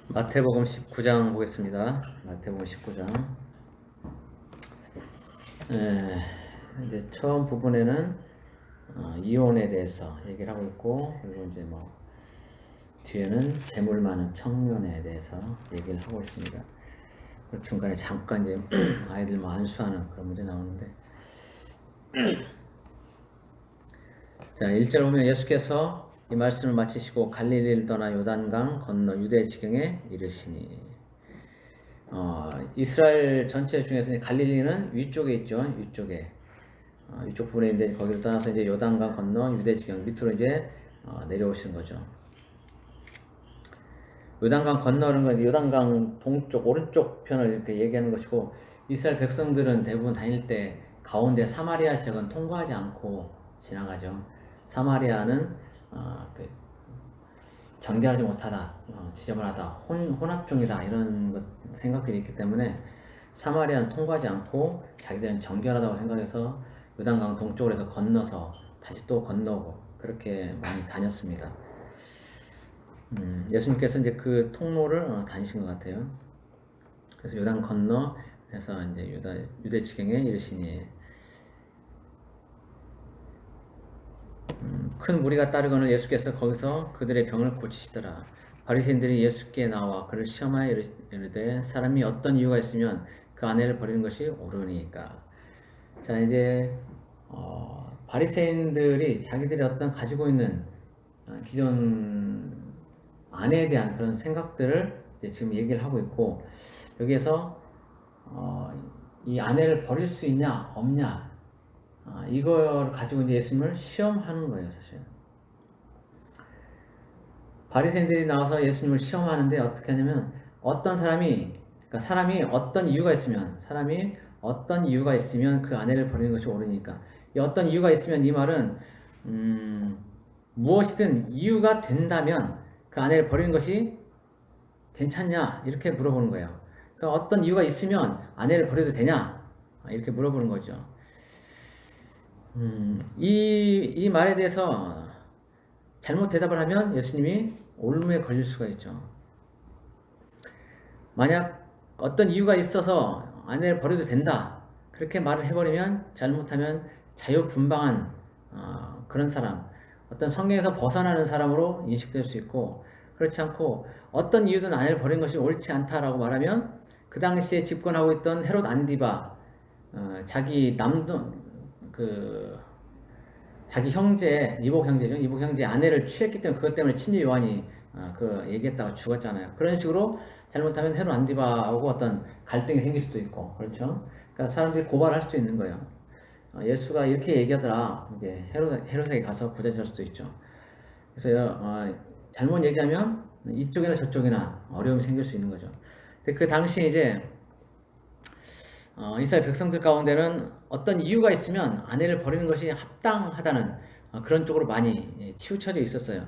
마태복음 19장 보겠습니다. 마태복음 19장. 이제 처음 부분에는 이혼에 대해서 얘기를 하고 있고, 그리고 이제 뒤에는 재물 많은 청년에 대해서 얘기를 하고 있습니다. 그리고 중간에 잠깐 이제 아이들 안수하는 그런 문제 나오는데, 자, 1절 보면 예수께서 이 말씀을 마치시고 갈릴리를 떠나 요단강 건너 유대 지경에 이르시니, 이스라엘 전체 중에서 갈릴리는 위쪽에 있죠. 위쪽에. 위쪽 부분에 있는데 거기를 떠나서 이제 요단강 건너 유대 지경 밑으로 이제 내려오시는 거죠. 요단강 건너는 건 요단강 동쪽 오른쪽 편을 이렇게 얘기하는 것이고, 이스라엘 백성들은 대부분 다닐 때 가운데 사마리아 지역은 통과하지 않고 지나가죠. 사마리아는 정결하지 못하다, 지저분하다, 혼합종이다 이런 생각들이 있기 때문에 사마리아는 통과하지 않고 자기들은 정결하다고 생각해서 요단강 동쪽으로 해서 건너서 다시 또 건너고 그렇게 많이 다녔습니다. 예수님께서 이제 그 통로를 다니신 것 같아요. 그래서 요단 건너 해서 이제 유대 지경에 이르시니, 큰 무리가 따르거늘 예수께서 거기서 그들의 병을 고치시더라. 바리새인들이 예수께 나와 그를 시험하여 이르되 사람이 어떤 이유가 있으면 그 아내를 버리는 것이 옳으니까. 자, 이제 바리새인들이 자기들이 어떤 가지고 있는 기존 아내에 대한 그런 생각들을 이제 지금 얘기를 하고 있고, 여기에서 이 아내를 버릴 수 있냐 없냐, 이걸 가지고 이제 예수님을 시험하는 거예요. 사실 바리새인들이 나와서 예수님을 시험하는데 어떻게 하냐면, 어떤 사람이, 그러니까 사람이 어떤 이유가 있으면 그 아내를 버리는 것이 옳으니까, 이 어떤 이유가 있으면, 이 말은 무엇이든 이유가 된다면 그 아내를 버리는 것이 괜찮냐 이렇게 물어보는 거예요. 그러니까 어떤 이유가 있으면 아내를 버려도 되냐 이렇게 물어보는 거죠. 이 말에 대해서 잘못 대답을 하면 예수님이 올무에 걸릴 수가 있죠. 만약 어떤 이유가 있어서 아내를 버려도 된다 그렇게 말을 해버리면, 잘못하면 자유분방한 그런 사람, 어떤 성경에서 벗어나는 사람으로 인식될 수 있고, 그렇지 않고 어떤 이유든 아내를 버리는 것이 옳지 않다라고 말하면, 그 당시에 집권하고 있던 헤롯 안디바, 자기 자기 형제, 이복 형제죠. 이복 형제 아내를 취했기 때문에 그것 때문에 침례 요한이 얘기했다가 죽었잖아요. 그런 식으로 잘못하면 헤롯 안디바하고 어떤 갈등이 생길 수도 있고, 그렇죠. 그러니까 사람들이 고발할 수도 있는 거예요. 예수가 이렇게 얘기하더라. 이제 헤롯에게 가서 고자질할 수도 있죠. 그래서 잘못 얘기하면 이쪽이나 저쪽이나 어려움이 생길 수 있는 거죠. 근데 그 당시에 이제 이스라엘 백성들 가운데는 어떤 이유가 있으면 아내를 버리는 것이 합당하다는 그런 쪽으로 많이 치우쳐져 있었어요.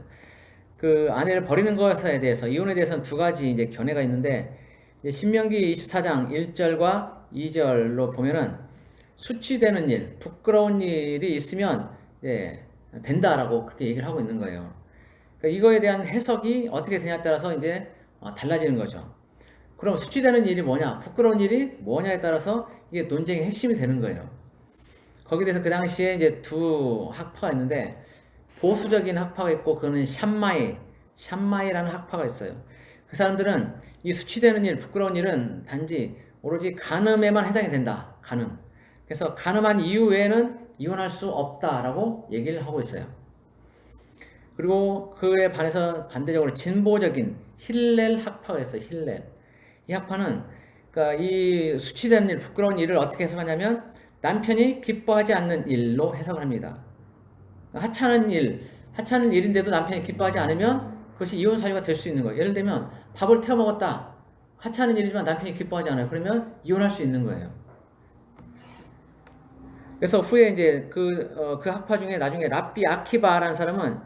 그 아내를 버리는 것에 대해서, 이혼에 대해서는 두 가지 이제 견해가 있는데, 신명기 24장 1절과 2절로 보면은 수치되는 일, 부끄러운 일이 있으면 된다라고 그렇게 얘기를 하고 있는 거예요. 그러니까 이거에 대한 해석이 어떻게 되냐에 따라서 이제 달라지는 거죠. 그럼 수치되는 일이 뭐냐, 부끄러운 일이 뭐냐에 따라서 이게 논쟁의 핵심이 되는 거예요. 거기에 대해서 그 당시에 이제 두 학파가 있는데, 보수적인 학파가 있고, 그거는 샴마이라는 학파가 있어요. 그 사람들은 이 수치되는 일, 부끄러운 일은 단지 오로지 간음에만 해당이 된다. 간음. 그래서 간음한 이유 외에는 이혼할 수 없다라고 얘기를 하고 있어요. 그리고 그에 반해서 반대적으로 진보적인 힐렐 학파가 있어요. 힐렐. 이 학파는, 그러니까 이 수치되는 일, 부끄러운 일을 어떻게 해석하냐면, 남편이 기뻐하지 않는 일로 해석을 합니다. 하찮은 일인데도 남편이 기뻐하지 않으면 그것이 이혼 사유가 될 수 있는 거예요. 예를 들면 밥을 태워 먹었다. 하찮은 일이지만 남편이 기뻐하지 않아요. 그러면 이혼할 수 있는 거예요. 그래서 후에 이제 그 학파 중에 나중에 랍비 아키바라는 사람은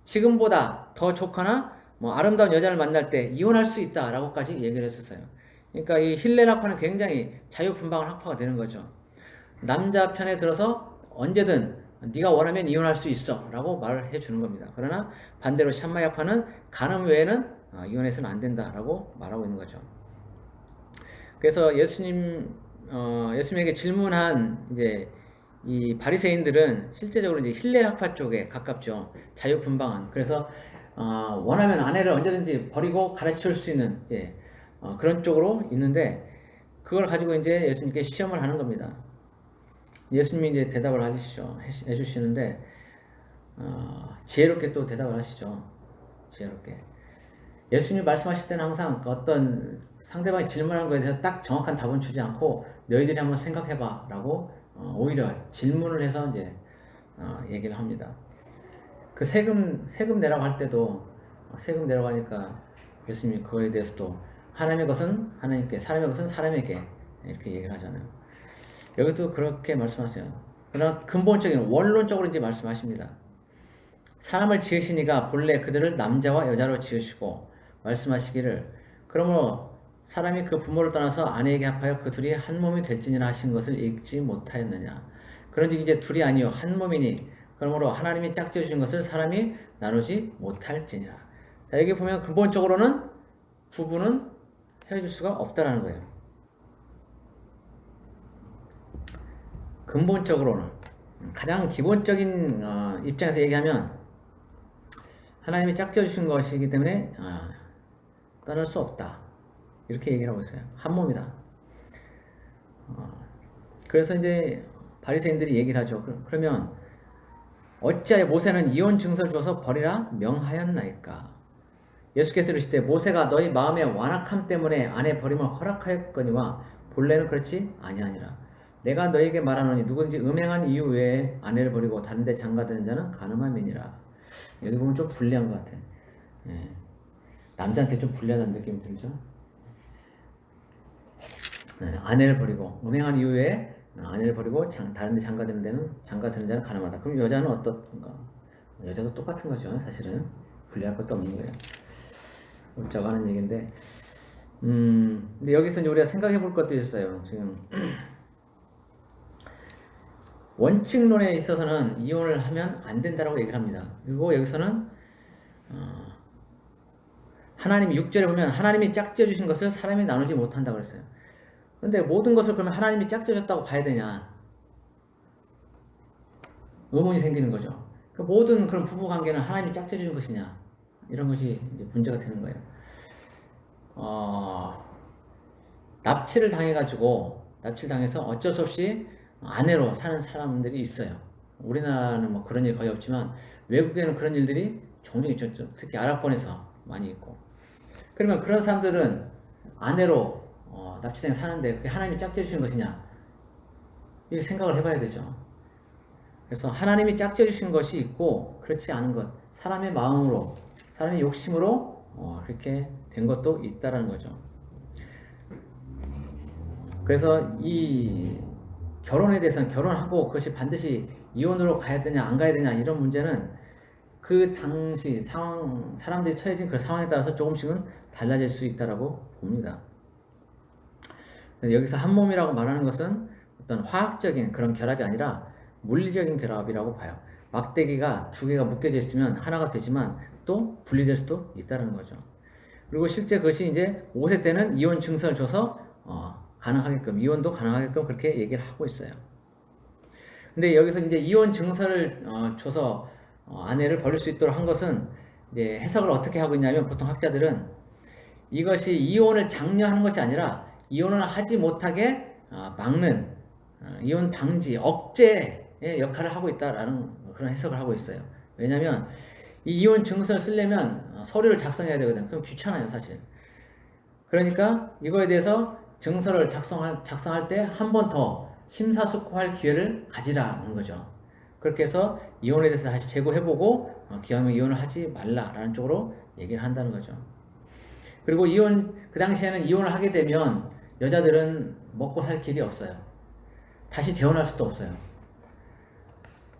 지금보다 더 좋거나 아름다운 여자를 만날 때 이혼할 수 있다라고까지 얘기를 했었어요. 그러니까 이 힐렐 학파는 굉장히 자유분방한 학파가 되는 거죠. 남자 편에 들어서 언제든 네가 원하면 이혼할 수 있어 라고 말을 해주는 겁니다. 그러나 반대로 샴마야파는 간음 외에는 이혼해서는 안 된다라고 말하고 있는 거죠. 그래서 예수님에게 질문한 이제 이 바리새인들은 실제적으로 이제 힐레학파 쪽에 가깝죠. 자유분방한. 그래서 원하면 아내를 언제든지 버리고 갈아치울 수 있는 그런 쪽으로 있는데 그걸 가지고 이제 예수님께 시험을 하는 겁니다. 예수님이 이제 대답을 해주시는데 지혜롭게 또 대답을 하시죠. 지혜롭게. 예수님 말씀하실 때는 항상 어떤 상대방이 질문한 거에 대해서 딱 정확한 답은 주지 않고 너희들이 한번 생각해봐 라고 오히려 질문을 해서 이제 얘기를 합니다. 그 세금 내라고 할 때도 세금 내라고 하니까 예수님이 그거에 대해서도 하나님의 것은 하나님께, 사람의 것은 사람에게 이렇게 얘기를 하잖아요. 여기도 그렇게 말씀하세요. 그러나 근본적인 원론적으로 이제 말씀하십니다. 사람을 지으시니가 본래 그들을 남자와 여자로 지으시고 말씀하시기를 그러므로 사람이 그 부모를 떠나서 아내에게 합하여 그 둘이 한 몸이 될지니라 하신 것을 읽지 못하였느냐. 그런즉 이제 둘이 아니요 한 몸이니 그러므로 하나님이 짝지어 주신 것을 사람이 나누지 못할지니라. 자, 여기 보면 근본적으로는 부부는 헤어질 수가 없다라는 거예요. 근본적으로는 가장 기본적인 입장에서 얘기하면 하나님이 짝지어 주신 것이기 때문에 떠날 수 없다. 이렇게 얘기를 하고 있어요. 한 몸이다. 그래서 이제 바리새인들이 얘기를 하죠. 그러면 어찌하여 모세는 이혼 증서를 줘서 버리라 명하였나이까? 예수께서 이르시되 모세가 너희 마음의 완악함 때문에 아내 버림을 허락하였거니와 본래는 그렇지 아니하니라. 내가 너희에게 말하노니 누구든지 음행한 이유 외에 아내를 버리고 다른 데 장가드는 자는 간음함이니라. 여기 보면 좀 불리한 것 같아. 예. 남자한테 좀 불리하다는 느낌이 들죠. 예. 아내를 버리고 음행한 이유에 아내를 버리고 다른 데 장가드는 자는 간음하다. 그럼 여자는 어떤가? 여자도 똑같은 거죠. 사실은 불리할 것도 없는 거예요. 어쩌고 하는 얘기인데 근데 여기서 이제 우리가 생각해 볼 것도 있어요. 지금 원칙론에 있어서는 이혼을 하면 안 된다라고 얘기를 합니다. 그리고 여기서는 하나님이 6절에 보면 하나님이 짝지어 주신 것을 사람이 나누지 못한다고 그랬어요. 그런데 모든 것을 그러면 하나님이 짝지어 줬다고 봐야 되냐? 의문이 생기는 거죠. 그 모든 그런 부부 관계는 하나님이 짝지어 주는 것이냐? 이런 것이 이제 문제가 되는 거예요. 납치를 당해서 어쩔 수 없이 아내로 사는 사람들이 있어요. 우리나라는 뭐 그런 일 거의 없지만 외국에는 그런 일들이 종종 있죠. 특히 아랍권에서 많이 있고. 그러면 그런 사람들은 아내로 납치생에 사는데 그게 하나님이 짝지어 주신 것이냐? 이 생각을 해봐야 되죠. 그래서 하나님이 짝지어 주신 것이 있고 그렇지 않은 것, 사람의 마음으로, 사람의 욕심으로 그렇게 된 것도 있다라는 거죠. 그래서 이 결혼에 대해서는 결혼하고 그것이 반드시 이혼으로 가야 되냐 안 가야 되냐 이런 문제는 그 당시 상황, 사람들이 처해진 그 상황에 따라서 조금씩은 달라질 수 있다라고 봅니다. 여기서 한 몸이라고 말하는 것은 어떤 화학적인 그런 결합이 아니라 물리적인 결합이라고 봐요. 막대기가 두 개가 묶여져 있으면 하나가 되지만 또 분리될 수도 있다는 거죠. 그리고 실제 그것이 이제 5세 때는 이혼 증서를 줘서 가능하게끔, 이혼도 가능하게끔 그렇게 얘기를 하고 있어요. 근데 여기서 이제 이혼 증서를 줘서 아내를 버릴 수 있도록 한 것은 이제 해석을 어떻게 하고 있냐면 보통 학자들은 이것이 이혼을 장려하는 것이 아니라 이혼을 하지 못하게 막는 이혼 방지, 억제의 역할을 하고 있다라는 그런 해석을 하고 있어요. 왜냐하면 이 이혼 증서를 쓰려면 서류를 작성해야 되거든요. 그럼 귀찮아요, 사실. 그러니까 이거에 대해서 증서를 작성할 때 한 번 더 심사숙고할 기회를 가지라는 거죠. 그렇게 해서 이혼에 대해서 다시 재고해보고 기왕이면 이혼을 하지 말라라는 쪽으로 얘기를 한다는 거죠. 그리고 그 당시에는 이혼을 하게 되면 여자들은 먹고 살 길이 없어요. 다시 재혼할 수도 없어요.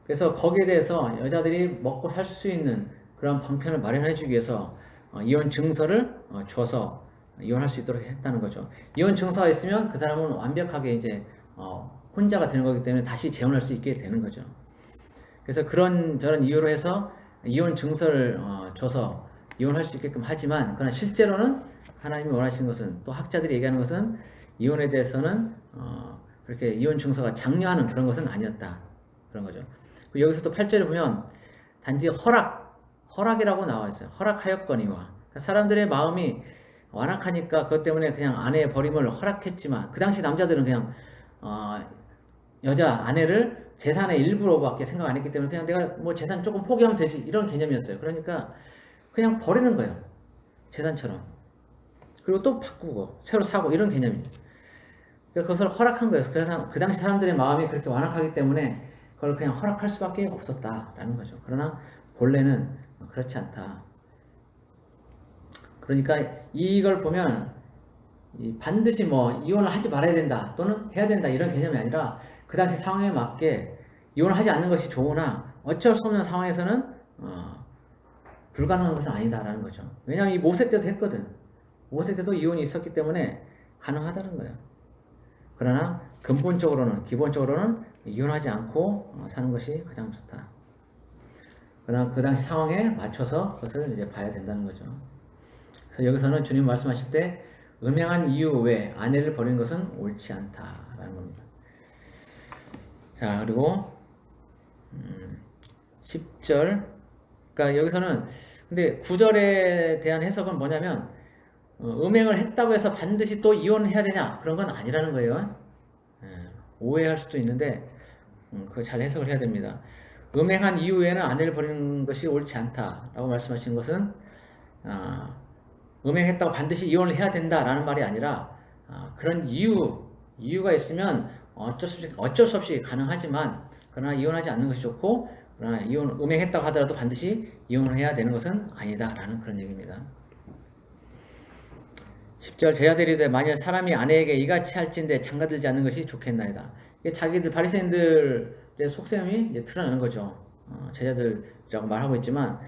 그래서 거기에 대해서 여자들이 먹고 살 수 있는 그런 방편을 마련해 주기 위해서 이혼 증서를 줘서 이혼할 수 있도록 했다는 거죠. 이혼 증서가 있으면 그 사람은 완벽하게 이제 혼자가 되는 거기 때문에 다시 재혼할 수 있게 되는 거죠. 그래서 그런 저런 이유로 해서 이혼 증서를 줘서 이혼할 수 있게끔 하지만 그러나 실제로는 하나님이 원하시는 것은 또 학자들이 얘기하는 것은 이혼에 대해서는 그렇게 이혼 증서가 장려하는 그런 것은 아니었다. 그런 거죠. 여기서 또 8절에 보면 단지 허락이라고 나와 있어요. 허락하였거니와. 그러니까 사람들의 마음이 완악하니까 그것 때문에 그냥 아내의 버림을 허락했지만 그 당시 남자들은 그냥 여자 아내를 재산의 일부로밖에 생각 안 했기 때문에 그냥 내가 뭐 재산 조금 포기하면 되지 이런 개념이었어요. 그러니까 그냥 버리는 거예요. 재산처럼. 그리고 또 바꾸고 새로 사고 이런 개념입니다. 그러니까 그것을 허락한 거예요. 그래서 그 당시 사람들의 마음이 그렇게 완악하기 때문에 그걸 그냥 허락할 수밖에 없었다라는 거죠. 그러나 본래는 그렇지 않다. 그러니까 이걸 보면 반드시 뭐 이혼을 하지 말아야 된다 또는 해야 된다 이런 개념이 아니라 그 당시 상황에 맞게 이혼을 하지 않는 것이 좋으나 어쩔 수 없는 상황에서는 불가능한 것은 아니다라는 거죠. 왜냐하면 이 모세 때도 했거든. 모세 때도 이혼이 있었기 때문에 가능하다는 거예요. 그러나 근본적으로는 기본적으로는 이혼하지 않고 사는 것이 가장 좋다. 그러나 그 당시 상황에 맞춰서 그것을 이제 봐야 된다는 거죠. 그래서 여기서는 주님 말씀하실 때 음행한 이유 외에 아내를 버리는 것은 옳지 않다라는 겁니다. 자, 그리고 10절. 그러니까 여기서는 근데 9절에 대한 해석은 뭐냐면 음행을 했다고 해서 반드시 또 이혼해야 되냐 그런 건 아니라는 거예요. 오해할 수도 있는데 그거 잘 해석을 해야 됩니다. 음행한 이후에는 아내를 버리는 것이 옳지 않다라고 말씀하신 것은 음행했다고 반드시 이혼을 해야 된다라는 말이 아니라 그런 이유가 있으면 어쩔 수 없이 가능하지만 그러나 이혼하지 않는 것이 좋고 그러나 음행했다고 하더라도 반드시 이혼을 해야 되는 것은 아니다라는 그런 얘기입니다. 10절 제자들이 이르되 만일 사람이 아내에게 이같이 할진대 장가들지 않는 것이 좋겠나이다. 이게 자기들 바리새인들의 속셈이 이제 드러나는 거죠. 제자들이라고 말하고 있지만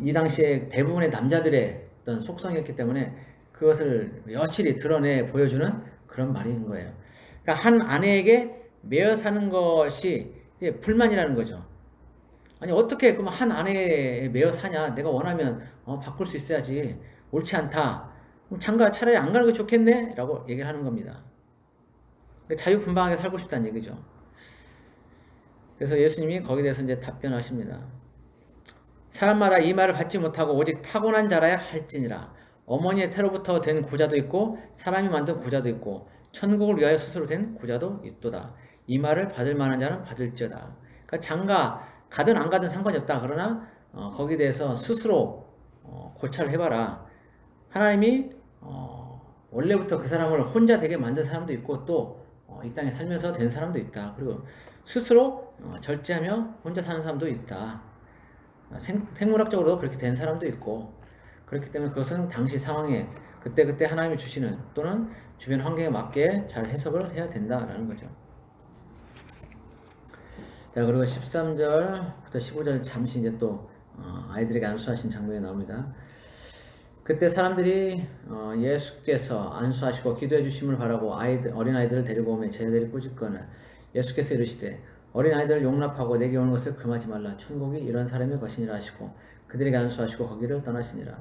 이 당시에 대부분의 남자들의 어떤 속성이었기 때문에 그것을 여실히 드러내 보여주는 그런 말인 거예요. 그러니까 한 아내에게 매여 사는 것이 이제 불만이라는 거죠. 아니 어떻게 그럼 한 아내에 매여 사냐? 내가 원하면 바꿀 수 있어야지. 옳지 않다. 장가 차라리 안 가는 게 좋겠네? 라고 얘기를 하는 겁니다. 자유분방하게 살고 싶다는 얘기죠. 그래서 예수님이 거기에 대해서 이제 답변하십니다. 사람마다 이 말을 받지 못하고 오직 타고난 자라야 할지니라. 어머니의 태로부터 된 고자도 있고 사람이 만든 고자도 있고 천국을 위하여 스스로 된 고자도 있도다. 이 말을 받을 만한 자는 받을지어다. 그러니까 장가 가든 안 가든 상관이 없다. 그러나 거기에 대해서 스스로 고찰을 해봐라. 하나님이 원래부터 그 사람을 혼자 되게 만든 사람도 있고 또 이 땅에 살면서 된 사람도 있다. 그리고 스스로 절제하며 혼자 사는 사람도 있다. 생물학적으로도 그렇게 된 사람도 있고 그렇기 때문에 그것은 당시 상황에 그때 하나님이 주시는 또는 주변 환경에 맞게 잘 해석을 해야 된다라는 거죠. 자, 그리고 13절부터 15절 잠시 이제 또 아이들에게 안수하신 장면이 나옵니다. 그때 사람들이 예수께서 안수하시고 기도해 주심을 바라고 어린아이들을 데리고 오며 제자들이 꾸짖거늘 예수께서 이르시되 어린아이들을 용납하고 내게 오는 것을 금하지 말라. 천국이 이런 사람의 것이니라 하시고 그들에게 안수하시고 거기를 떠나시니라.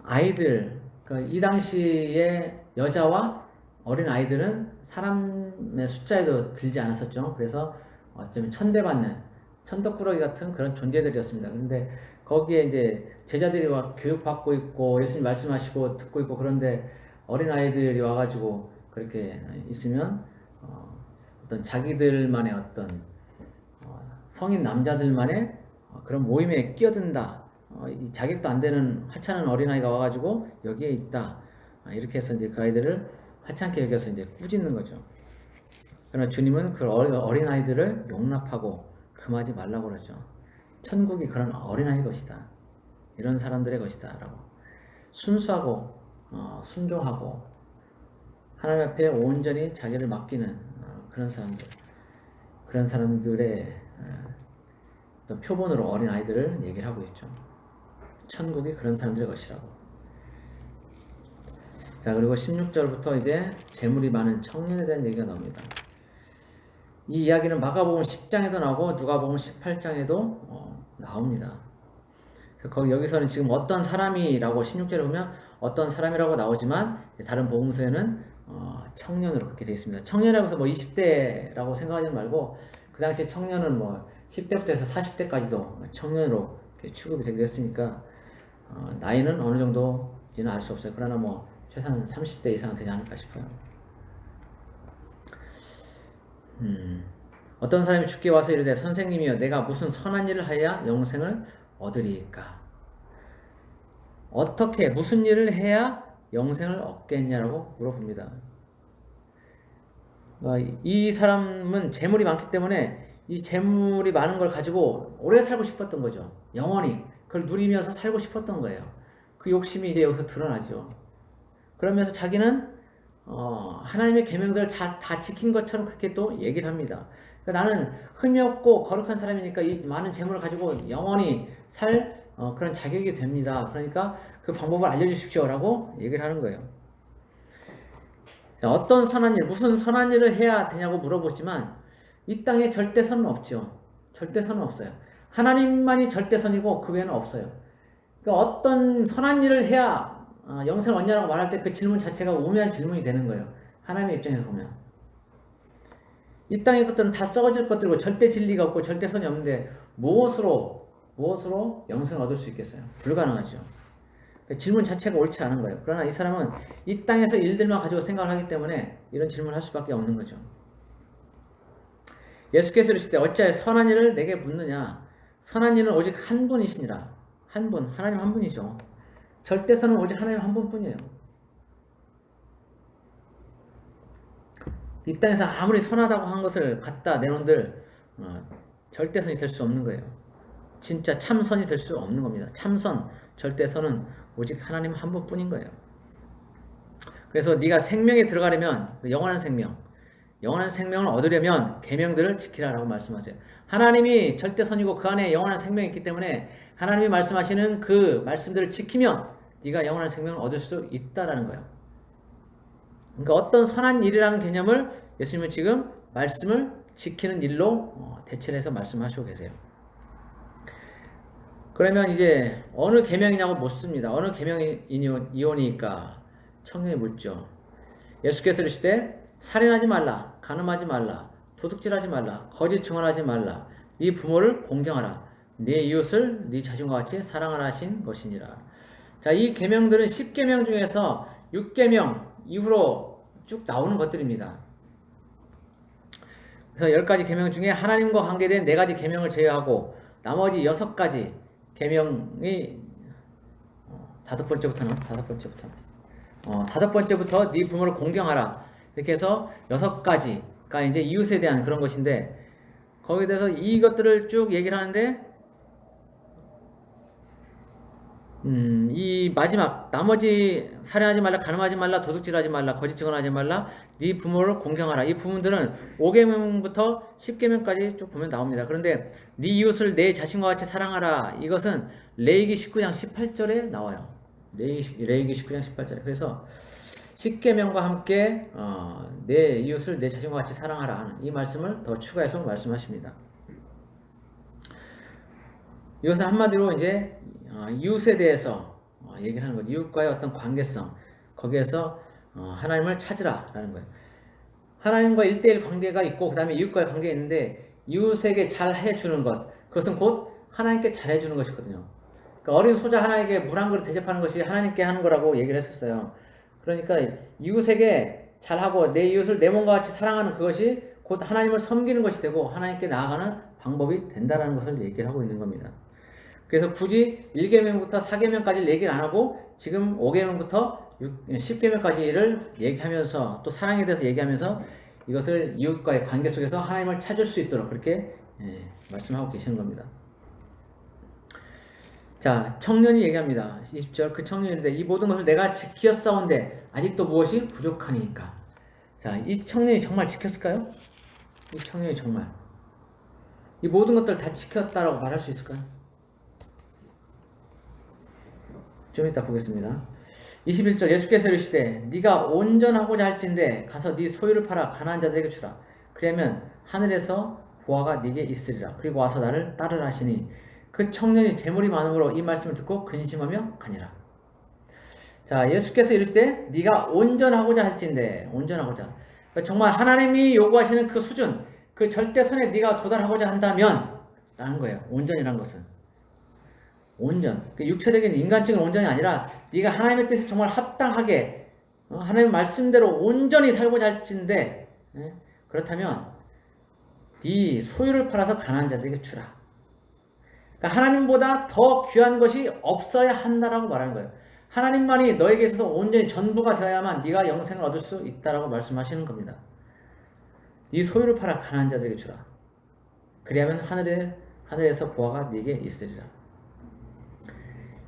아이들, 그러니까 이 당시에 여자와 어린아이들은 사람의 숫자에도 들지 않았었죠. 그래서 어쩌면 천대받는 천덕꾸러기 같은 그런 존재들이었습니다. 근데 거기에 이제 제자들이 막 교육받고 있고 예수님 말씀하시고 듣고 있고 그런데 어린아이들이 와가지고 그렇게 있으면 어떤 자기들만의 어떤 성인 남자들만의 그런 모임에 끼어든다. 자격도 안 되는 하찮은 어린아이가 와가지고 여기에 있다. 이렇게 해서 이제 그 아이들을 하찮게 여겨서 이제 꾸짖는 거죠. 그러나 주님은 그 어린아이들을 용납하고 금하지 말라고 그러죠. 천국이 그런 어린아이 것이다. 이런 사람들의 것이다. 라고. 순수하고, 순종하고, 하나님 앞에 온전히 자기를 맡기는 그런 사람들. 그런 사람들의 어떤 표본으로 어린아이들을 얘기를 하고 있죠. 천국이 그런 사람들의 것이라고. 자, 그리고 16절부터 이제 재물이 많은 청년에 대한 얘기가 나옵니다. 이 이야기는 마가복음 10장에도 나오고 누가복음 18장에도 나옵니다. 거기 여기서는 지금 어떤 사람이라고 16절에 보면 어떤 사람이라고 나오지만 다른 복음서에는 청년으로 그렇게 되어 있습니다. 청년이라고 해서 뭐 20대라고 생각하지 말고 그 당시에 청년은 뭐 10대부터 해서 40대까지도 청년으로 취급이 되기도 했으니까 나이는 어느 정도인지는 알 수 없어요. 그러나 뭐 최소한 30대 이상은 되지 않을까 싶어요. 어떤 사람이 주께 와서 이르되 선생님이여 내가 무슨 선한 일을 하여야 영생을 얻으리이까? 어떻게 무슨 일을 해야 영생을 얻겠냐라고 물어봅니다. 이 사람은 재물이 많기 때문에 이 재물이 많은 걸 가지고 오래 살고 싶었던 거죠. 영원히 그걸 누리면서 살고 싶었던 거예요. 그 욕심이 이제 여기서 드러나죠. 그러면서 자기는 하나님의 계명들을 다 지킨 것처럼 그렇게 또 얘기를 합니다. 그러니까 나는 흠이 없고 거룩한 사람이니까 이 많은 재물을 가지고 영원히 살 그런 자격이 됩니다. 그러니까 그 방법을 알려주십시오라고 얘기를 하는 거예요. 자, 어떤 선한 일, 무슨 선한 일을 해야 되냐고 물어보지만 이 땅에 절대선은 없죠. 절대선은 없어요. 하나님만이 절대선이고 그 외에는 없어요. 그러니까 어떤 선한 일을 해야 영생을 얻냐라고 말할 때 그 질문 자체가 우매한 질문이 되는 거예요. 하나님의 입장에서 보면. 이 땅의 것들은 다 썩어질 것들이고 절대 진리가 없고 절대 선이 없는데 무엇으로 영생을 얻을 수 있겠어요? 불가능하죠. 그러니까 질문 자체가 옳지 않은 거예요. 그러나 이 사람은 이 땅에서 일들만 가지고 생각을 하기 때문에 이런 질문을 할 수밖에 없는 거죠. 예수께서 이르시되 어찌하여 선한 일을 내게 묻느냐? 선한 일은 오직 한 분이시니라. 한 분, 하나님 한 분이죠. 절대선은 오직 하나님 한 분뿐이에요. 이 땅에서 아무리 선하다고 한 것을 갖다 내놓은들 절대선이 될 수 없는 거예요. 진짜 참선이 될 수 없는 겁니다. 참선, 절대선은 오직 하나님 한 분뿐인 거예요. 그래서 네가 생명에 들어가려면 영원한 생명을 얻으려면 계명들을 지키라라고 말씀하세요. 하나님이 절대선이고 그 안에 영원한 생명이 있기 때문에 하나님이 말씀하시는 그 말씀들을 지키면 네가 영원한 생명을 얻을 수 있다라는 거예요. 그러니까 어떤 선한 일이라는 개념을 예수님은 지금 말씀을 지키는 일로 대체를 해서 말씀하시고 계세요. 그러면 이제 어느 계명이냐고 묻습니다. 어느 계명이오니까 청년이 묻죠. 예수께서 이르시되 살인하지 말라, 간음하지 말라, 도둑질하지 말라, 거짓 증언하지 말라, 네 부모를 공경하라, 네 이웃을 네 자신과 같이 사랑하라 하신 것이니라. 자, 이 계명들은 10계명 중에서 6계명 이후로 쭉 나오는 것들입니다. 그래서 10가지 계명 중에 하나님과 관계된 4가지 계명을 제외하고 나머지 6가지 계명이 다섯 번째부터 네 부모를 공경하라 이렇게 해서 6가지가 이제 이웃에 대한 그런 것인데 거기에 대해서 이것들을 쭉 얘기를 하는데 이 마지막 나머지 살인하지 말라, 간음하지 말라, 도둑질하지 말라, 거짓 증언하지 말라, 네 부모를 공경하라. 이 부분들은 5계명부터 10계명까지 쭉 보면 나옵니다. 그런데 네 이웃을 내 자신과 같이 사랑하라. 이것은 레위기 19장 18절에 나와요. 레위기 19장 18절에. 그래서 10계명과 함께 내 이웃을 내 자신과 같이 사랑하라 하는 이 말씀을 더 추가해서 말씀하십니다. 이것은 한마디로 이제 이웃에 대해서 얘기를 하는 거죠. 이웃과의 어떤 관계성, 거기에서 하나님을 찾으라라는 거예요. 하나님과 1대1 관계가 있고 그 다음에 이웃과의 관계가 있는데 이웃에게 잘 해주는 것, 그것은 곧 하나님께 잘 해주는 것이거든요. 그러니까 어린 소자 하나에게 물 한 그릇 대접하는 것이 하나님께 하는 거라고 얘기를 했었어요. 그러니까 이웃에게 잘하고 내 이웃을 내 몸과 같이 사랑하는 그것이 곧 하나님을 섬기는 것이 되고 하나님께 나아가는 방법이 된다는 것을 얘기를 하고 있는 겁니다. 그래서 굳이 1계명부터 4계명까지 얘기를 안 하고 지금 5계명부터 10계명까지를 얘기하면서 또 사랑에 대해서 얘기하면서 이것을 이웃과의 관계 속에서 하나님을 찾을 수 있도록 그렇게 말씀하고 계시는 겁니다. 자, 청년이 얘기합니다. 20절 그 청년인데 이 모든 것을 내가 지켰사온데 아직도 무엇이 부족하니까. 자, 이 청년이 정말 지켰을까요? 이 청년이 정말 이 모든 것들 다 지켰다라고 말할 수 있을까요? 좀 이따 보겠습니다. 21절 예수께서 이르시되 네가 온전하고자 할진대 가서 네 소유를 팔아 가난한 자들에게 주라. 그러면 하늘에서 보화가 네게 있으리라. 그리고 와서 나를 따르라 하시니 그 청년이 재물이 많음으로 이 말씀을 듣고 근심하며 가니라. 자, 예수께서 이르시되 네가 온전하고자 할진대. 온전하고자. 그러니까 정말 하나님이 요구하시는 그 수준, 그 절대선에 네가 도달하고자 한다면 라는 거예요. 온전이라는 것은. 온전. 그 육체적인 인간적인 온전이 아니라 네가 하나님의 뜻에 정말 합당하게 하나님의 말씀대로 온전히 살고자 할진대. 그렇다면 네 소유를 팔아서 가난한 자들에게 주라. 그러니까 하나님보다 더 귀한 것이 없어야 한다라고 말하는 거예요. 하나님만이 너에게 있어서 온전히 전부가 되어야만 네가 영생을 얻을 수 있다라고 말씀하시는 겁니다. 네 소유를 팔아 가난한 자들에게 주라. 그리하면 하늘에서 보화가 네게 있으리라.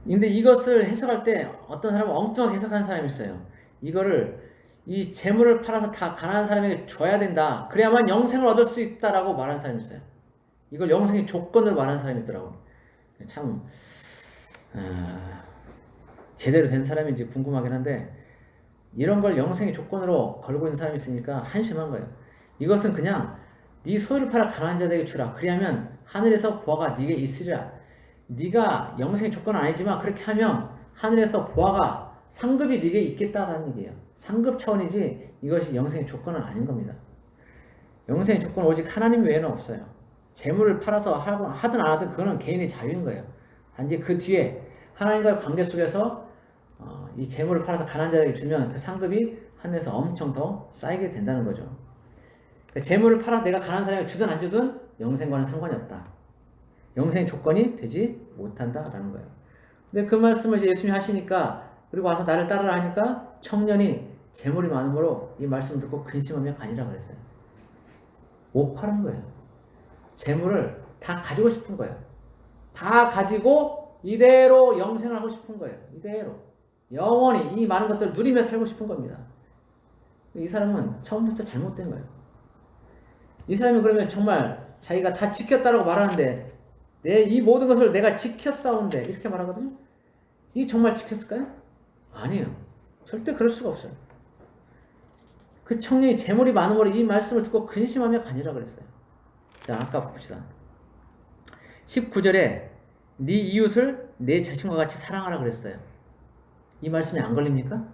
근데 이것을 해석할 때 어떤 사람은 엉뚱하게 해석하는 사람이 있어요. 이거를 이 재물을 팔아서 다 가난한 사람에게 줘야 된다. 그래야만 영생을 얻을 수 있다라고 말하는 사람이 있어요. 이걸 영생의 조건으로 말하는 사람이 있더라고. 참 제대로 된 사람인지 궁금하긴 한데 이런 걸 영생의 조건으로 걸고 있는 사람이 있으니까 한심한 거예요. 이것은 그냥 네 소유를 팔아 가난한 자들에게 주라. 그리하면 하늘에서 보화가 네게 있으리라. 네가 영생의 조건은 아니지만 그렇게 하면 하늘에서 보화가 상급이 네게 있겠다라는 얘기예요. 상급 차원이지 이것이 영생의 조건은 아닌 겁니다. 영생의 조건은 오직 하나님 외에는 없어요. 재물을 팔아서 하든 안 하든 그거는 개인의 자유인 거예요. 단지 그 뒤에 하나님과의 관계 속에서 이 재물을 팔아서 가난한 자에게 주면 그 상급이 하늘에서 엄청 더 쌓이게 된다는 거죠. 그러니까 재물을 팔아서 내가 가난한 사람에게 주든 안 주든 영생과는 상관이 없다. 영생의 조건이 되지 못한다라는 거예요. 근데 그 말씀을 이제 예수님이 하시니까 그리고 와서 나를 따르라 하니까 청년이 재물이 많으므로 이 말씀 듣고 근심하며 가니라 그랬어요. 못 파는 거예요. 재물을 다 가지고 싶은 거예요. 다 가지고 이대로 영생을 하고 싶은 거예요. 이대로. 영원히 이 많은 것들을 누리며 살고 싶은 겁니다. 이 사람은 처음부터 잘못된 거예요. 이 사람이 그러면 정말 자기가 다 지켰다라고 말하는데 이 모든 것을 내가 지켰사온데 이렇게 말하거든요. 이게 정말 지켰을까요? 아니에요. 절대 그럴 수가 없어요. 그 청년이 재물이 많음으로 이 말씀을 듣고 근심하며 가니라 그랬어요. 자, 아까 봅시다. 19절에 네 이웃을 내 자신과 같이 사랑하라 그랬어요. 이 말씀에 안 걸립니까?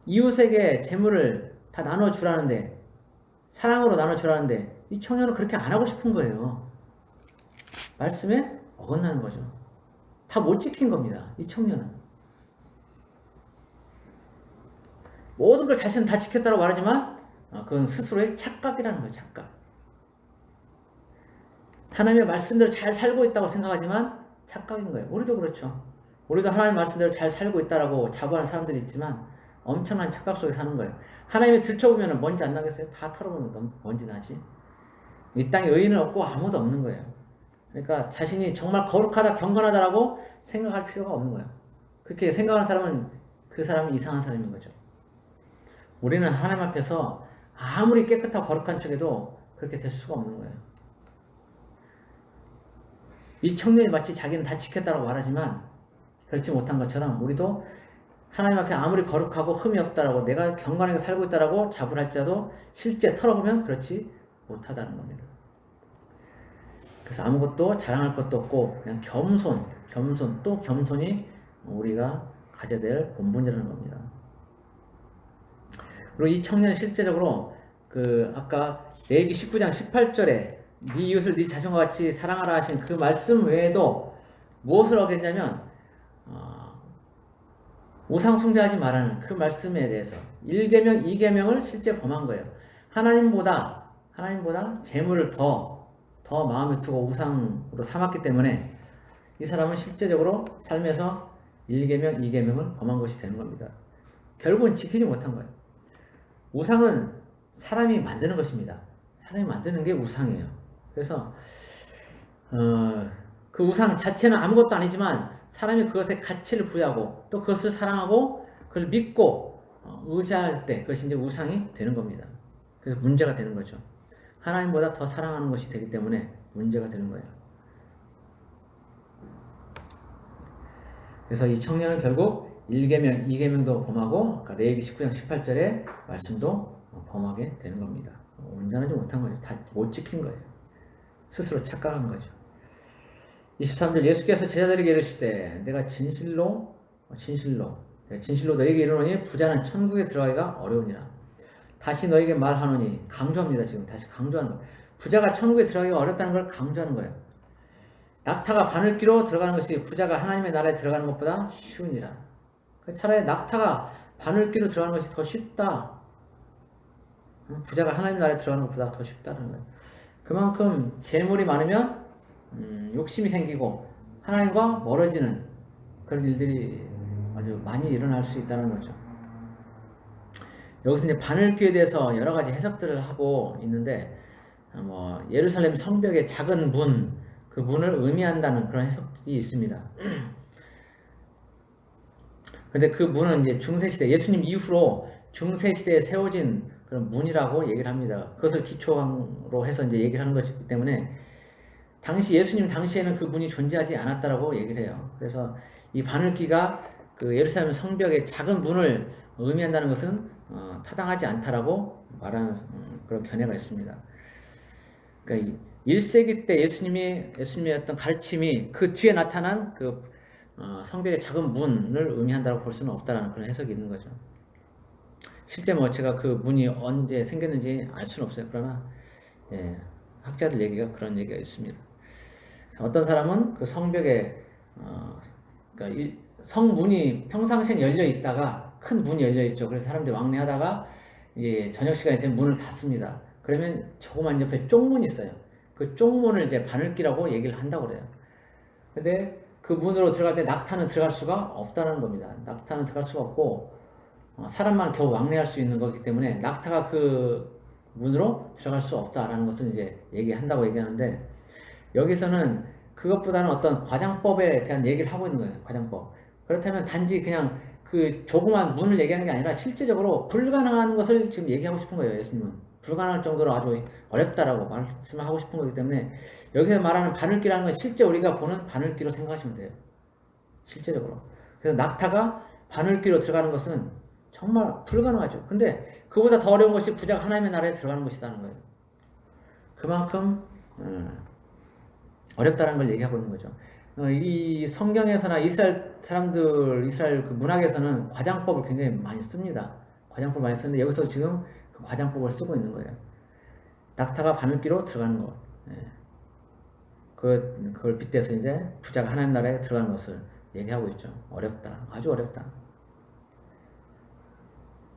이웃에게 재물을 다 나눠주라는데 사랑으로 나눠주라는데 이 청년은 그렇게 안 하고 싶은 거예요. 말씀에 어긋나는 거죠. 다 못 지킨 겁니다. 이 청년은. 모든 걸 자신은 다 지켰다고 말하지만 그건 스스로의 착각이라는 거예요. 착각. 하나님의 말씀대로 잘 살고 있다고 생각하지만 착각인 거예요. 우리도 그렇죠. 우리도 하나님의 말씀대로 잘 살고 있다라고 자부하는 사람들이 있지만 엄청난 착각 속에 사는 거예요. 하나님이 들춰보면 먼지 안 나겠어요? 다 털어보면 먼지 나지. 이 땅에 의인은 없고 아무도 없는 거예요. 그러니까 자신이 정말 거룩하다, 경건하다라고 생각할 필요가 없는 거예요. 그렇게 생각하는 사람은 그 사람은 이상한 사람인 거죠. 우리는 하나님 앞에서 아무리 깨끗하고 거룩한 척해도 그렇게 될 수가 없는 거예요. 이 청년이 마치 자기는 다 지켰다고 말하지만 그렇지 못한 것처럼 우리도 하나님 앞에 아무리 거룩하고 흠이 없다라고 내가 경건하게 살고 있다라고 자부를 할지라도 실제 털어보면 그렇지 못하다는 겁니다. 그래서 아무것도 자랑할 것도 없고 그냥 겸손 또 겸손이 우리가 가져야 될 본분이라는 겁니다. 그리고 이 청년은 실제적으로 아까 레위기 19장 18절에 네 이웃을 네 자신과 같이 사랑하라 하신 그 말씀 외에도 무엇을 하겠냐면 우상 숭배하지 말라는 그 말씀에 대해서 1계명, 2계명을 실제 범한 거예요. 하나님보다 재물을 더 마음에 두고 우상으로 삼았기 때문에 이 사람은 실제적으로 삶에서 1계명, 2계명을 범한 것이 되는 겁니다. 결국은 지키지 못한 거예요. 우상은 사람이 만드는 것입니다. 사람이 만드는 게 우상이에요. 그래서 그 우상 자체는 아무것도 아니지만 사람이 그것에 가치를 부여하고 또 그것을 사랑하고 그걸 믿고 의지할 때 그것이 이제 우상이 되는 겁니다. 그래서 문제가 되는 거죠. 하나님보다 더 사랑하는 것이 되기 때문에 문제가 되는 거예요. 그래서 이 청년은 결국 1계명, 2계명도 범하고 아까 레위기 19장 18절의 말씀도 범하게 되는 겁니다. 온전하지 못한 거죠. 다 못 지킨 거예요. 스스로 착각한 거죠. 23절 예수께서 제자들에게 이르시되 내가 진실로 너에게 이르노니 부자는 천국에 들어가기가 어려우니라. 다시 너에게 말하노니 강조합니다. 지금 다시 강조하는 거예요. 부자가 천국에 들어가기가 어렵다는 걸 강조하는 거예요. 낙타가 바늘귀로 들어가는 것이 부자가 하나님의 나라에 들어가는 것보다 쉬우니라. 차라리 낙타가 바늘귀로 들어가는 것이 더 쉽다. 부자가 하나님 나라에 들어가는 것보다 더 쉽다는 거예요. 그만큼 재물이 많으면 욕심이 생기고 하나님과 멀어지는 그런 일들이 아주 많이 일어날 수 있다는 거죠. 여기서 이제 바늘귀에 대해서 여러 가지 해석들을 하고 있는데, 예루살렘 성벽의 작은 문, 그 문을 의미한다는 그런 해석이 있습니다. 근데 그 문은 이제 중세시대, 예수님 이후로 중세시대에 세워진 그런 문이라고 얘기를 합니다. 그것을 기초로 해서 이제 얘기를 하는 것이기 때문에, 예수님 당시에는 그 문이 존재하지 않았다라고 얘기를 해요. 그래서 이 바늘귀가 그 예루살렘 성벽의 작은 문을 의미한다는 것은 타당하지 않다라고 말하는 그런 견해가 있습니다. 그러니까 1세기 때 예수님의 어떤 가르침이 그 뒤에 나타난 그 성벽의 작은 문을 의미한다고 볼 수는 없다라는 그런 해석이 있는 거죠. 실제 제가 그 문이 언제 생겼는지 알 수는 없어요. 그러나 학자들 얘기가 그런 얘기가 있습니다. 어떤 사람은 그 성벽에 그러니까 성문이 평상시엔 열려 있다가 큰 문이 열려 있죠. 그래서 사람들이 왕래하다가 이제 저녁 시간이 되면 문을 닫습니다. 그러면 조그만 옆에 쪽문이 있어요. 그 쪽문을 이제 바늘귀라고 얘기를 한다고 그래요. 근데 그 문으로 들어갈 때 낙타는 들어갈 수가 없다는 겁니다. 낙타는 들어갈 수가 없고 사람만 겨우 왕래할 수 있는 거기 때문에 낙타가 그 문으로 들어갈 수 없다라는 것을 이제 얘기한다고 얘기하는데, 여기서는 그것보다는 어떤 과장법에 대한 얘기를 하고 있는 거예요. 과장법. 그렇다면 단지 그냥 그 조그만 문을 얘기하는 게 아니라 실제적으로 불가능한 것을 지금 얘기하고 싶은 거예요. 예수님은 불가능할 정도로 아주 어렵다라고 말씀하고 싶은 거기 때문에, 여기서 말하는 바늘귀라는 건 실제 우리가 보는 바늘귀로 생각하시면 돼요. 실제적으로. 그래서 낙타가 바늘귀로 들어가는 것은 정말 불가능하죠. 근데 그보다 더 어려운 것이 부자가 하나님의 나라에 들어가는 것이라는 거예요. 그만큼 어렵다는 걸 얘기하고 있는 거죠. 이 성경에서나 이스라엘 그 문학에서는 과장법을 굉장히 많이 씁니다. 과장법을 많이 쓰는데 여기서 지금 그 과장법을 쓰고 있는 거예요. 낙타가 바늘귀로 들어가는 것. 그걸 빗대서 이제 부자가 하나님 나라에 들어가는 것을 얘기하고 있죠. 어렵다. 아주 어렵다.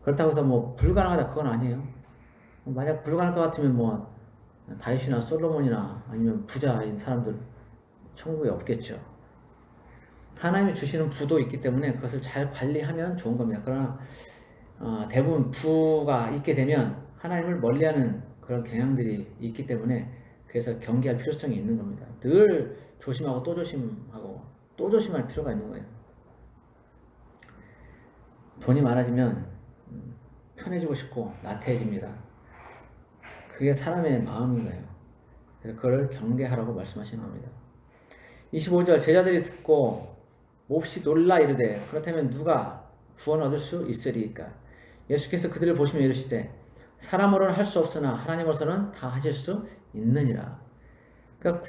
그렇다고 해서 불가능하다 그건 아니에요. 만약 불가능할 것 같으면 다윗이나 솔로몬이나 아니면 부자인 사람들 천국에 없겠죠. 하나님이 주시는 부도 있기 때문에 그것을 잘 관리하면 좋은 겁니다. 그러나 대부분 부가 있게 되면 하나님을 멀리하는 그런 경향들이 있기 때문에, 그래서 경계할 필요성이 있는 겁니다. 늘 조심하고 또 조심하고 또 조심할 필요가 있는 거예요. 돈이 많아지면 편해지고 싶고 나태해집니다. 그게 사람의 마음인 거예요. 그래서 그걸 경계하라고 말씀하시는 겁니다. 25절 제자들이 듣고 몹시 놀라 이르되 그렇다면 누가 구원 얻을 수 있으리이까? 예수께서 그들을 보시며 이르시되 사람으로는 할 수 없으나 하나님으로서는 다 하실 수 있느니라. 그러니까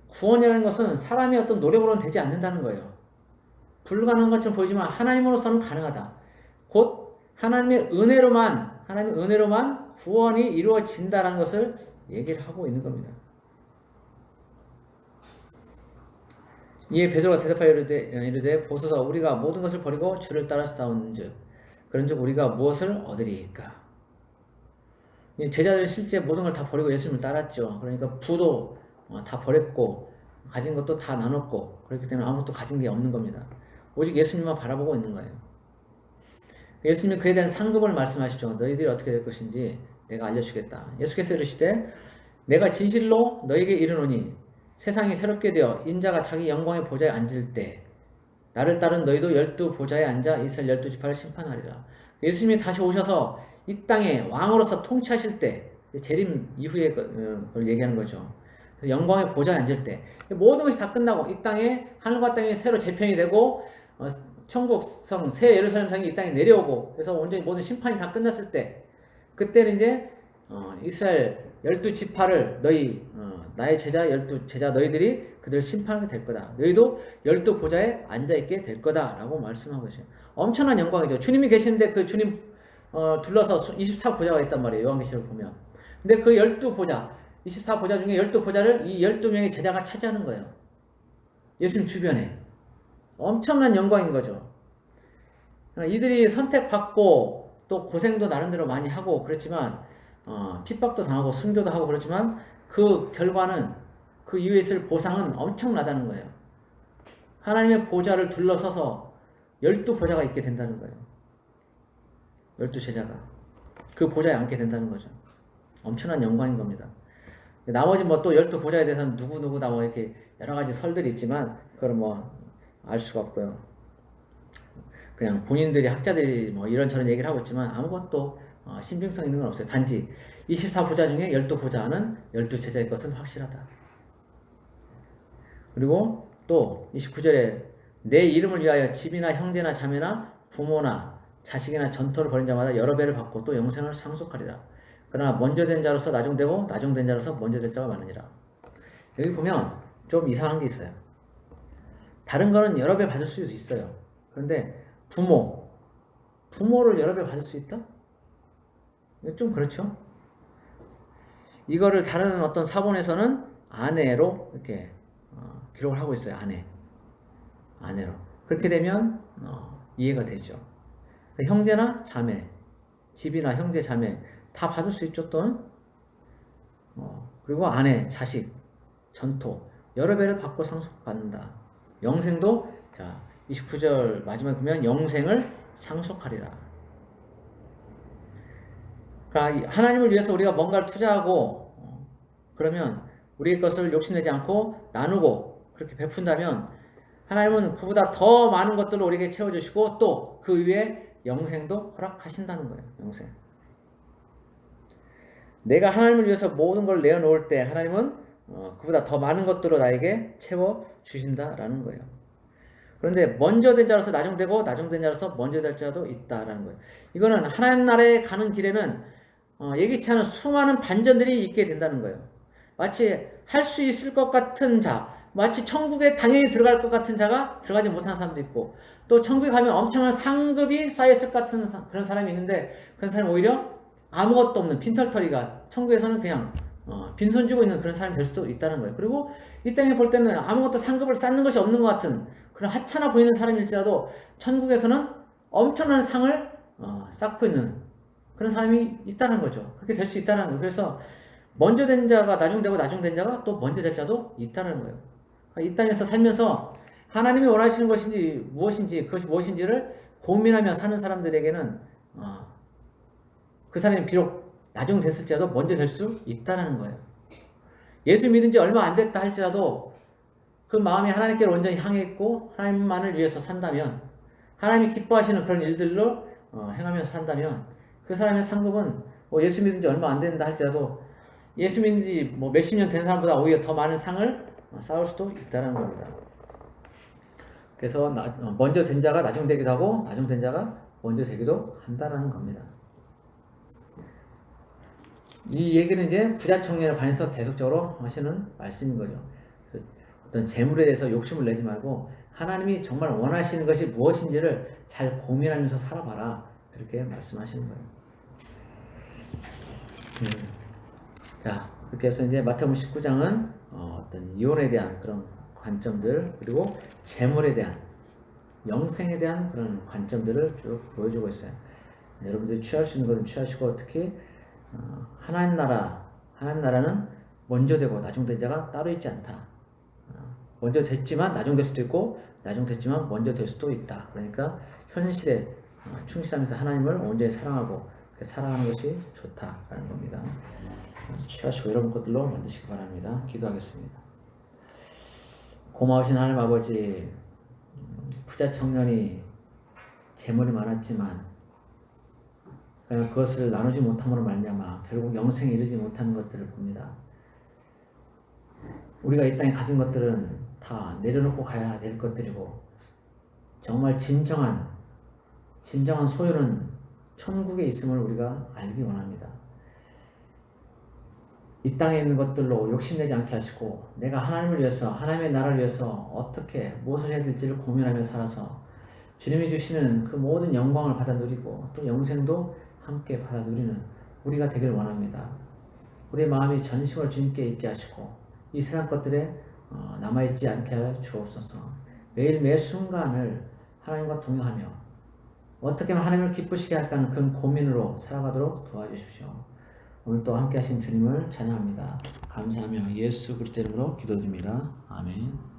구원이라는 것은 사람의 어떤 노력으로는 되지 않는다는 거예요. 불가능한 것처럼 보이지만 하나님으로서는 가능하다. 곧 하나님의 은혜로만 구원이 이루어진다는 것을 얘기를 하고 있는 겁니다. 이에 베드로가 대답하여 이르되 보소서 우리가 모든 것을 버리고 주를 따라 싸운즉 그런즉 우리가 무엇을 얻으리이까? 제자들이 실제 모든 걸 다 버리고 예수님을 따랐죠. 그러니까 부도 다 버렸고 가진 것도 다 나눴고 그렇기 때문에 아무것도 가진 게 없는 겁니다. 오직 예수님만 바라보고 있는 거예요. 예수님이 그에 대한 상급을 말씀하시죠. 너희들이 어떻게 될 것인지 내가 알려주겠다. 예수께서 이르시되 내가 진실로 너에게 이르노니 세상이 새롭게 되어 인자가 자기 영광의 보좌에 앉을 때 나를 따른 너희도 12보좌에 앉아 이스라엘 12지파를 심판하리라. 예수님이 다시 오셔서 이 땅에 왕으로서 통치하실 때 재림 이후에 그걸 얘기하는 거죠. 영광의 보좌에 앉을 때 모든 것이 다 끝나고 이 땅에 하늘과 땅이 새로 재편이 되고 천국성 새 예루살렘 성이 이 땅에 내려오고 그래서 온전히 모든 심판이 다 끝났을 때 그때는 이제 이스라엘 12지파를 너희 나의 제자 12제자 너희들이 그들 심판하게 될 거다. 너희도 12보좌에 앉아있게 될 거다. 라고 말씀하고 계세요. 엄청난 영광이죠. 주님이 계시는데 그 주님 둘러서 24보좌가 있단 말이에요. 요한계시록 보면. 근데 그 12보좌, 24보좌 중에 12보좌를 이 12명의 제자가 차지하는 거예요. 예수님 주변에. 엄청난 영광인 거죠. 이들이 선택받고 또 고생도 나름대로 많이 하고 그렇지만 핍박도 당하고 순교도 하고 그렇지만 그 결과는 그 이후에 있을 보상은 엄청나다는 거예요. 하나님의 보좌를 둘러서서 12보좌가 있게 된다는 거예요. 12제자가 그 보좌에 앉게 된다는 거죠. 엄청난 영광인 겁니다. 나머지 뭐 또 12보좌에 대해서는 누구누구다 뭐 이렇게 여러 가지 설들이 있지만 그걸 뭐 알 수가 없고요. 그냥 본인들이 학자들이 뭐 이런저런 얘기를 하고 있지만 아무것도 신빙성 있는 건 없어요. 단지 24보좌 중에 12보좌는 12제자의 것은 확실하다. 그리고 또 29절에 내 이름을 위하여 집이나 형제나 자매나 부모나 자식이나 전토를 벌인 자마다 여러 배를 받고 또 영생을 상속하리라. 그러나 먼저 된 자로서 나중되고 나중된 자로서 먼저 될 자가 많으니라. 여기 보면 좀 이상한 게 있어요. 다른 거는 여러 배 받을 수 있어요. 그런데 부모를 여러 배 받을 수 있다? 좀 그렇죠. 이거를 다른 어떤 사본에서는 아내로 이렇게 기록을 하고 있어요. 아내로. 그렇게 되면 이해가 되죠. 형제나 자매, 집이나 형제, 자매 다 받을 수 있죠. 또는 그리고 아내, 자식, 전토 여러 배를 받고 상속받는다. 영생도 자 29절 마지막에 보면 영생을 상속하리라. 그러니까 하나님을 위해서 우리가 뭔가를 투자하고 그러면 우리의 것을 욕심내지 않고 나누고 그렇게 베푼다면 하나님은 그보다 더 많은 것들을 우리에게 채워주시고 또 그 위에 영생도 허락하신다는 거예요. 영생. 내가 하나님을 위해서 모든 걸 내어놓을 때 하나님은 그보다 더 많은 것들로 나에게 채워주신다라는 거예요. 그런데 먼저 된 자로서 나중되고 나중된 자로서 먼저 될 자도 있다라는 거예요. 이거는 하나님 나라에 가는 길에는 예기치 않은 수많은 반전들이 있게 된다는 거예요. 마치 할 수 있을 것 같은 자, 마치 천국에 당연히 들어갈 것 같은 자가 들어가지 못하는 사람도 있고 또 천국에 가면 엄청난 상급이 쌓였을 것 같은 그런 사람이 있는데 그런 사람이 오히려 아무것도 없는 빈털터리가 천국에서는 그냥 빈손 쥐고 있는 그런 사람이 될 수도 있다는 거예요. 그리고 이 땅에 볼 때는 아무것도 상급을 쌓는 것이 없는 것 같은 그런 하찮아 보이는 사람일지라도 천국에서는 엄청난 상을 쌓고 있는 그런 사람이 있다는 거죠. 그렇게 될 수 있다는 거예요. 그래서 먼저 된 자가 나중되고 나중된 자가 또 먼저 될 자도 있다는 거예요. 이 땅에서 살면서 하나님이 원하시는 것인지 무엇인지 그것이 무엇인지를 고민하며 사는 사람들에게는 그 사람이 비록 나중 됐을지라도 먼저 될 수 있다는 거예요. 예수 믿은 지 얼마 안 됐다 할지라도 그 마음이 하나님께로 온전히 향해 있고 하나님만을 위해서 산다면 하나님이 기뻐하시는 그런 일들로 행하면서 산다면 그 사람의 상급은 예수 믿은 지 얼마 안 된다 할지라도 예수 믿은 지 몇십 년 된 사람보다 오히려 더 많은 상을 쌓을 수도 있다는 겁니다. 그래서 먼저 된 자가 나중 되기도 하고 나중 된 자가 먼저 되기도 한다는 겁니다. 이 얘기는 이제 부자 청년에 관해서 계속적으로 하시는 말씀인 거죠. 그래서 어떤 재물에 대해서 욕심을 내지 말고 하나님이 정말 원하시는 것이 무엇인지를 잘 고민하면서 살아봐라. 그렇게 말씀하시는 거예요. 자, 그렇게 해서 이제 마태복음 19장은 어떤 이혼에 대한 그런 관점들 그리고 재물에 대한 영생에 대한 그런 관점들을 쭉 보여주고 있어요. 여러분들이 취할 수 있는 것은 취하시고 특히 하나님 나라는 먼저 되고 나중 된 자가 따로 있지 않다. 먼저 됐지만 나중 될 수도 있고 나중 됐지만 먼저 될 수도 있다. 그러니까 현실에 충실하면서 하나님을 온전히 사랑하고 사랑하는 것이 좋다라는 겁니다. 취하시고 여러분 것들로 만드시기 바랍니다. 기도하겠습니다. 고마우신 하나님 아버지, 부자 청년이 재물이 많았지만 그냥 그것을 나누지 못함으로 말미암아 결국 영생에 이르지 못하는 것들을 봅니다. 우리가 이 땅에 가진 것들은 다 내려놓고 가야 될 것들이고 정말 진정한 소유는 천국에 있음을 우리가 알기 원합니다. 이 땅에 있는 것들로 욕심내지 않게 하시고 내가 하나님을 위해서 하나님의 나라를 위해서 어떻게 무엇을 해야 될지를 고민하며 살아서 주님이 주시는 그 모든 영광을 받아 누리고 또 영생도 함께 받아 누리는 우리가 되길 원합니다. 우리의 마음이 전심을 주님께 있게 하시고 이 세상 것들에 남아있지 않게 하여 주옵소서. 매일 매 순간을 하나님과 동행하며 어떻게 하면 하나님을 기쁘시게 할까 하는 그런 고민으로 살아가도록 도와주십시오. 오늘 또 함께 하신 주님을 찬양합니다. 감사하며 예수 그리스도 이름으로 기도드립니다. 아멘.